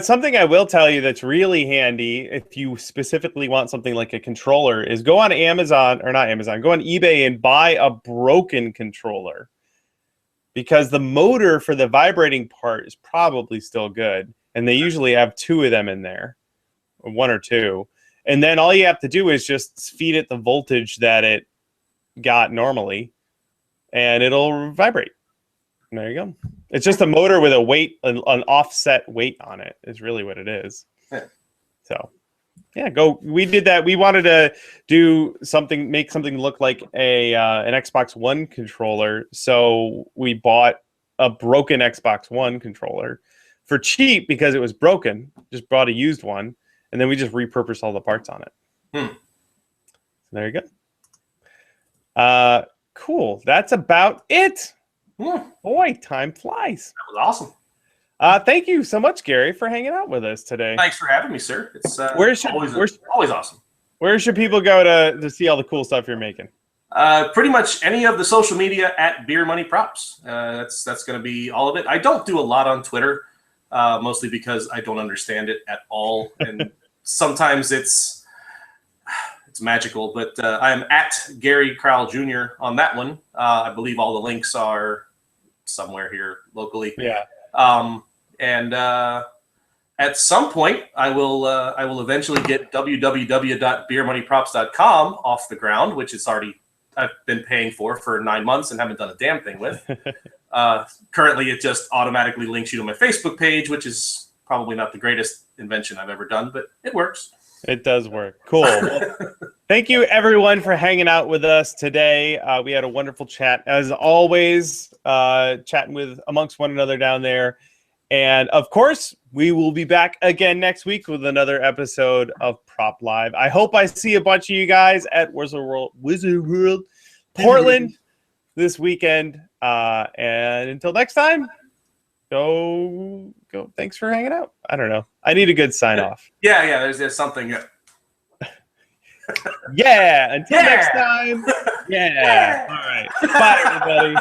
Something I will tell you that's really handy if you specifically want something like a controller is go on Amazon, or not Amazon, go on eBay and buy a broken controller. Because the motor for the vibrating part is probably still good. And they usually have 2 of them in there, or 1 or 2. And then all you have to do is just feed it the voltage that it got normally, and it'll vibrate. And there you go. It's just a motor with a weight, an offset weight on it is really what it is.
Yeah.
So, yeah, we did that. We wanted to make something look like an Xbox One controller. So we bought a broken Xbox One controller for cheap because it was broken. Just bought a used one, and then we just repurposed all the parts on it. So there you go. Cool. That's about it. Boy, time flies.
That was awesome.
Thank you so much, Gary, for hanging out with us today.
Thanks for having me, sir. It's always awesome.
Where should people go to see all the cool stuff you're making?
Pretty much any of the social media at Beer Money Props. That's going to be all of it. I don't do a lot on Twitter, mostly because I don't understand it at all, and sometimes it's magical. But I'm at Gary Crowell Jr. on that one. I believe all the links are somewhere here locally.
Yeah.
And at some point, I will eventually get www.beermoneyprops.com off the ground, which I've been paying for 9 months and haven't done a damn thing with. Currently, it just automatically links you to my Facebook page, which is probably not the greatest invention I've ever done, but it works.
It does work. Cool. Well, thank you, everyone, for hanging out with us today. We had a wonderful chat, as always, chatting amongst one another down there. And, of course, we will be back again next week with another episode of Prop Live. I hope I see a bunch of you guys at Wizard World Portland this weekend. And until next time, go. Thanks for hanging out. I don't know. I need a good sign off.
Yeah. There's something.
Yeah. Until next time. Yeah. All right. Bye, everybody.